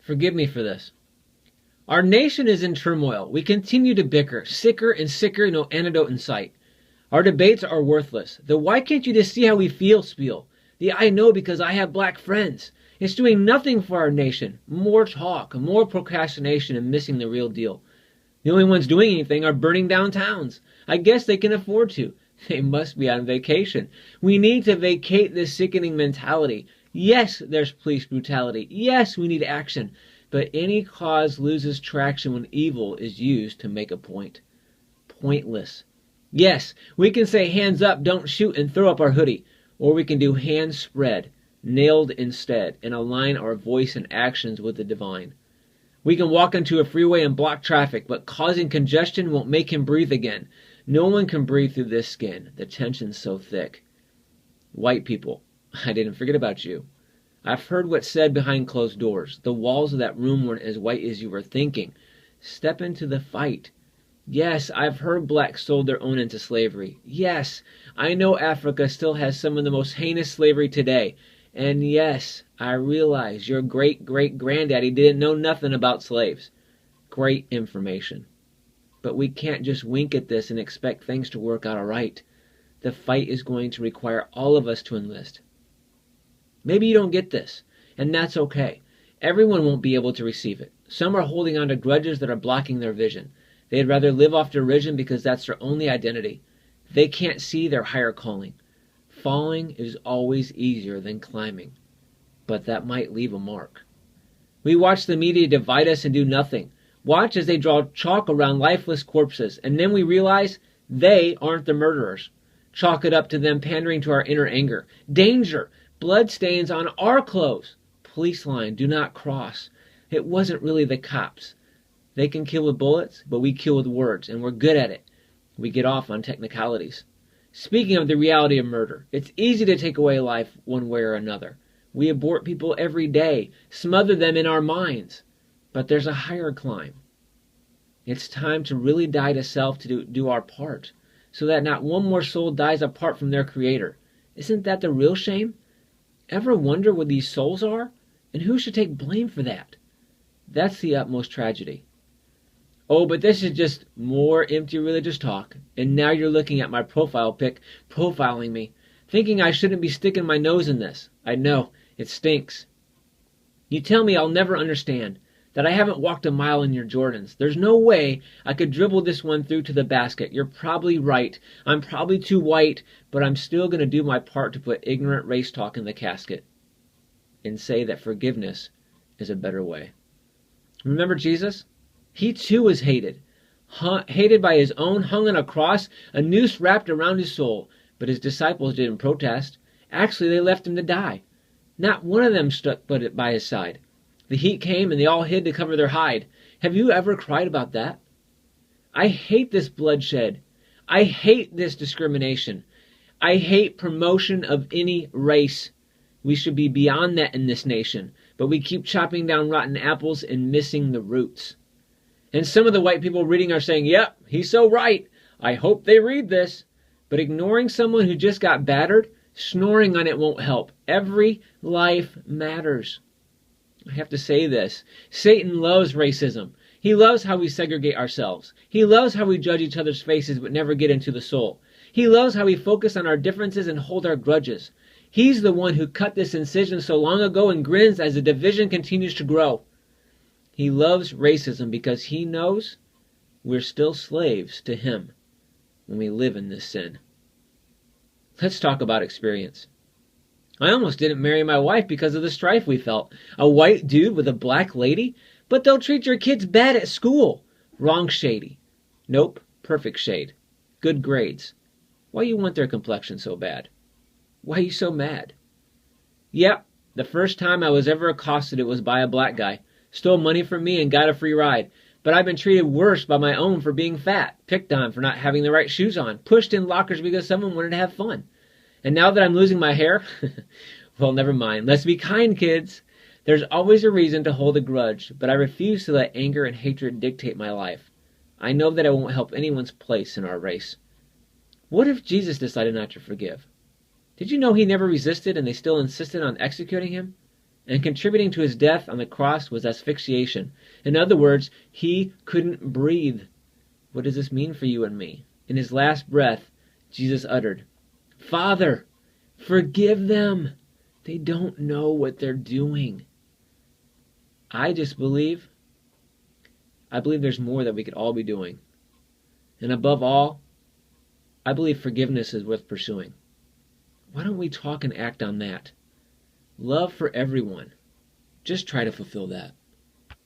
Forgive me for this. Our nation is in turmoil. We continue to bicker, sicker and sicker, no antidote in sight. Our debates are worthless. The why can't you just see how we feel spiel. The I know because I have black friends. It's doing nothing for our nation. More talk, more procrastination, and missing the real deal. The only ones doing anything are burning down towns. I guess they can afford to. They must be on vacation. We need to vacate this sickening mentality. Yes, there's police brutality. Yes, we need action. But any cause loses traction when evil is used to make a point. Pointless. Yes, we can say hands up, don't shoot, and throw up our hoodie. Or we can do hands spread, nailed instead, and align our voice and actions with the divine. We can walk into a freeway and block traffic, but causing congestion won't make him breathe again. No one can breathe through this skin. The tension's so thick. White people, I didn't forget about you. I've heard what's said behind closed doors. The walls of that room weren't as white as you were thinking. Step into the fight. Yes, I've heard blacks sold their own into slavery. Yes, I know Africa still has some of the most heinous slavery today. And yes, I realize your great-great-granddaddy didn't know nothing about slaves. Great information. But we can't just wink at this and expect things to work out all right. The fight is going to require all of us to enlist. Maybe you don't get this, and that's okay. Everyone won't be able to receive it. Some are holding on to grudges that are blocking their vision. They'd rather live off derision because that's their only identity. They can't see their higher calling. Falling is always easier than climbing, but that might leave a mark. We watch the media divide us and do nothing. Watch as they draw chalk around lifeless corpses, and then we realize they aren't the murderers. Chalk it up to them pandering to our inner anger. Danger! Blood stains on our clothes. Police line, do not cross. It wasn't really the cops. They can kill with bullets, but we kill with words, and we're good at it. We get off on technicalities. Speaking of the reality of murder, it's easy to take away life one way or another. We abort people every day, smother them in our minds. But there's a higher climb. It's time to really die to self to do our part, so that not one more soul dies apart from their Creator. Isn't that the real shame? Ever wonder what these souls are? And who should take blame for that? That's the utmost tragedy. Oh, but this is just more empty religious talk. And now you're looking at my profile pic, profiling me, thinking I shouldn't be sticking my nose in this. I know, it stinks. You tell me I'll never understand, that I haven't walked a mile in your Jordans. There's no way I could dribble this one through to the basket. You're probably right. I'm probably too white, but I'm still going to do my part to put ignorant race talk in the casket and say that forgiveness is a better way. Remember Jesus? He too was hated. Hated by his own, hung on a cross, a noose wrapped around his soul. But his disciples didn't protest. Actually, they left him to die. Not one of them stuck by his side. The heat came and they all hid to cover their hide. Have you ever cried about that? I hate this bloodshed. I hate this discrimination. I hate promotion of any race. We should be beyond that in this nation, but we keep chopping down rotten apples and missing the roots. And some of the white people reading are saying, yep, he's so right. I hope they read this. But ignoring someone who just got battered, snoring on it won't help. Every life matters. I have to say this. Satan loves racism. He loves how we segregate ourselves. He loves how we judge each other's faces but never get into the soul. He loves how we focus on our differences and hold our grudges. He's the one who cut this incision so long ago and grins as the division continues to grow. He loves racism because he knows we're still slaves to him when we live in this sin. Let's talk about experience. I almost didn't marry my wife because of the strife we felt. A white dude with a black lady? But they'll treat your kids bad at school. Wrong shady. Nope, perfect shade. Good grades. Why you want their complexion so bad? Why you so mad? Yep, the first time I was ever accosted it was by a black guy. Stole money from me and got a free ride. But I've been treated worse by my own for being fat, picked on for not having the right shoes on, pushed in lockers because someone wanted to have fun. And now that I'm losing my hair, well, never mind. Let's be kind, kids. There's always a reason to hold a grudge, but I refuse to let anger and hatred dictate my life. I know that I won't help anyone's place in our race. What if Jesus decided not to forgive? Did you know he never resisted and they still insisted on executing him? And contributing to his death on the cross was asphyxiation. In other words, he couldn't breathe. What does this mean for you and me? In his last breath, Jesus uttered, "Father, forgive them. They don't know what they're doing." I believe there's more that we could all be doing. And above all, I believe forgiveness is worth pursuing. Why don't we talk and act on that? Love for everyone. Just try to fulfill that.